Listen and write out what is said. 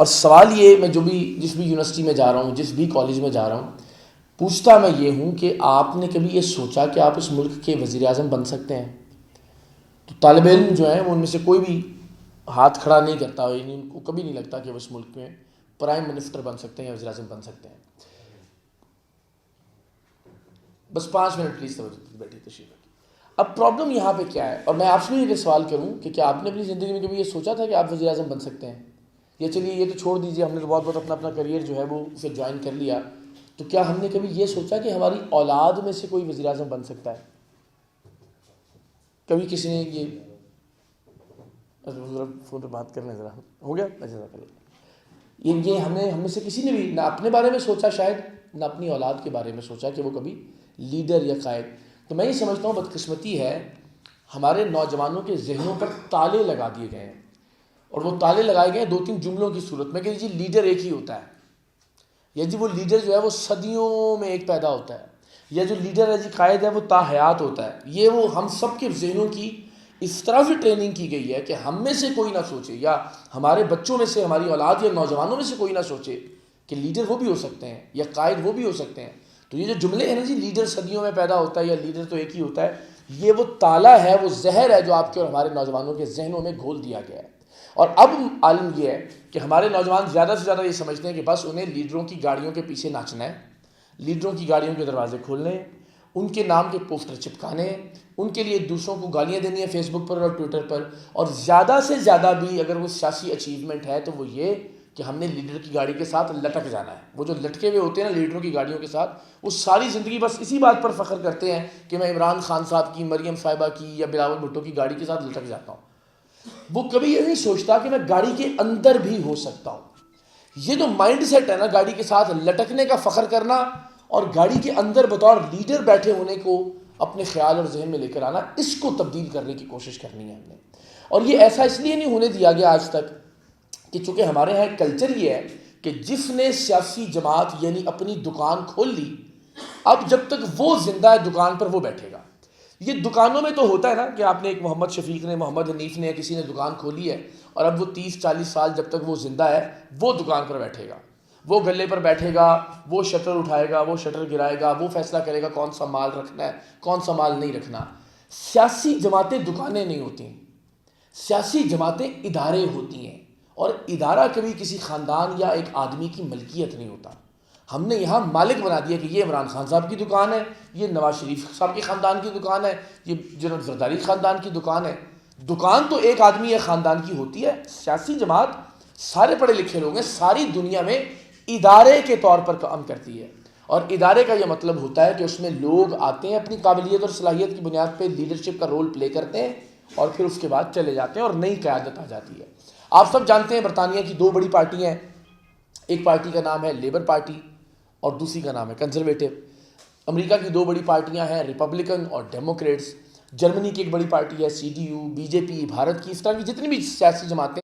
اور سوال یہ، میں جس بھی یونیورسٹی میں جا رہا ہوں، جس بھی کالج میں جا رہا ہوں، پوچھتا میں یہ ہوں کہ آپ نے کبھی یہ سوچا کہ آپ اس ملک کے وزیر اعظم بن سکتے ہیں؟ تو طالب علم جو ہیں وہ ان میں سے کوئی بھی ہاتھ کھڑا نہیں کرتا، یعنی ان کو کبھی نہیں لگتا کہ وہ اس ملک میں پرائم منسٹر بن سکتے ہیں یا وزیر اعظم بن سکتے ہیں. بس 5 منٹ پلیز توجہ بیٹھی تشریف رکھیے. اب پرابلم یہاں پہ کیا ہے، اور میں آپ سے بھی یہ سوال کروں کہ کیا آپ نے اپنی زندگی میں کبھی یہ سوچا تھا کہ آپ وزیر اعظم بن سکتے ہیں؟ یا چلیے یہ تو چھوڑ دیجیے، ہم نے تو بہت اپنا کریئر جو ہے وہ اسے جوائن کر لیا، تو کیا ہم نے کبھی یہ سوچا کہ ہماری اولاد میں سے کوئی وزیر اعظم بن سکتا ہے؟ کبھی کسی نے یہ فون پہ بات کرنے ذرا ہو گیا؟ یہ ہم میں سے کسی نے بھی نہ اپنے بارے میں سوچا، شاید نہ اپنی اولاد کے بارے میں سوچا کہ وہ کبھی لیڈر یا قائد. تو میں یہ سمجھتا ہوں بدقسمتی ہے ہمارے نوجوانوں کے ذہنوں پر تالے لگا دیے گئے ہیں، اور وہ تالے لگائے گئے ہیں 2-3 جملوں کی صورت میں کہ جی لیڈر ایک ہی ہوتا ہے، یا جی وہ لیڈر جو ہے وہ صدیوں میں ایک پیدا ہوتا ہے، یا جو لیڈر ہے جی قائد ہے وہ تاحیات ہوتا ہے. یہ وہ ہم سب کے ذہنوں کی اس طرح سے ٹریننگ کی گئی ہے کہ ہم میں سے کوئی نہ سوچے، یا ہمارے بچوں میں سے، ہماری اولاد یا نوجوانوں میں سے کوئی نہ سوچے کہ لیڈر وہ بھی ہو سکتے ہیں یا قائد وہ بھی ہو سکتے ہیں. تو یہ جو جملے ہیں نا جی لیڈر صدیوں میں پیدا ہوتا ہے یا لیڈر تو ایک ہی ہوتا ہے، یہ وہ تالا ہے، وہ زہر ہے جو آپ کے اور ہمارے نوجوانوں کے ذہنوں میں گھول دیا گیا ہے. اور اب عالم یہ ہے کہ ہمارے نوجوان زیادہ سے زیادہ یہ سمجھتے ہیں کہ بس انہیں لیڈروں کی گاڑیوں کے پیچھے ناچنا ہے، لیڈروں کی گاڑیوں کے دروازے کھولنے ہیں، ان کے نام کے پوسٹر چپکانے ہیں، ان کے لیے دوسروں کو گالیاں دینی ہیں فیس بک پر اور ٹویٹر پر، اور زیادہ سے زیادہ بھی اگر وہ سیاسی اچیومنٹ ہے تو وہ یہ کہ ہم نے لیڈر کی گاڑی کے ساتھ لٹک جانا ہے. وہ جو لٹکے ہوئے ہوتے ہیں نا لیڈروں کی گاڑیوں کے ساتھ، وہ ساری زندگی بس اسی بات پر فخر کرتے ہیں کہ میں عمران خان صاحب کی، مریم صاحبہ کی یا بلاول بھٹو کی گاڑی کے ساتھ لٹک جاتا ہوں. وہ کبھی یہ نہیں سوچتا کہ میں گاڑی کے اندر بھی ہو سکتا ہوں. یہ جو مائنڈ سیٹ ہے نا، گاڑی کے ساتھ لٹکنے کا فخر کرنا اور گاڑی کے اندر بطور لیڈر بیٹھے ہونے کو اپنے خیال اور ذہن میں لے کر آنا، اس کو تبدیل کرنے کی کوشش کرنی ہے ہم نے. اور یہ ایسا اس لیے نہیں ہونے دیا گیا آج تک کہ چونکہ ہمارے یہاں کلچر یہ ہے کہ جس نے سیاسی جماعت یعنی اپنی دکان کھول لی، اب جب تک وہ زندہ ہے دکان پر وہ بیٹھے گا. یہ دکانوں میں تو ہوتا ہے نا کہ آپ نے ایک محمد شفیق نے، محمد حنیف نے، کسی نے دکان کھولی ہے اور اب وہ 30-40 سال جب تک وہ زندہ ہے وہ دکان پر بیٹھے گا، وہ گلے پر بیٹھے گا، وہ شٹر اٹھائے گا، وہ شٹر گرائے گا، وہ فیصلہ کرے گا کون سا مال رکھنا ہے کون سا مال نہیں رکھنا. سیاسی جماعتیں دکانیں نہیں ہوتی، سیاسی جماعتیں ادارے ہوتی ہیں، اور ادارہ کبھی کسی خاندان یا ایک آدمی کی ملکیت نہیں ہوتا. ہم نے یہاں مالک بنا دیا کہ یہ عمران خان صاحب کی دکان ہے، یہ نواز شریف صاحب کے خاندان کی دکان ہے، یہ جناب زرداری خاندان کی دکان ہے. دکان تو ایک آدمی یا خاندان کی ہوتی ہے. سیاسی جماعت سارے پڑھے لکھے لوگ ہیں، ساری دنیا میں ادارے کے طور پر کام کرتی ہے. اور ادارے کا یہ مطلب ہوتا ہے کہ اس میں لوگ آتے ہیں، اپنی قابلیت اور صلاحیت کی بنیاد پہ لیڈرشپ کا رول پلے کرتے ہیں، اور پھر اس کے بعد چلے جاتے ہیں اور نئی قیادت آ جاتی ہے. آپ سب جانتے ہیں برطانیہ کی 2 بڑی پارٹیاں ہیں، ایک پارٹی کا نام ہے لیبر پارٹی اور دوسری کا نام ہے کنزرویٹو. امریکہ کی 2 بڑی پارٹیاں ہیں ریپبلکن اور ڈیموکریٹس. جرمنی کی ایک بڑی پارٹی ہے CDU، BJP. بھارت کی اس طرح کی جتنی بھی سیاسی جماعتیں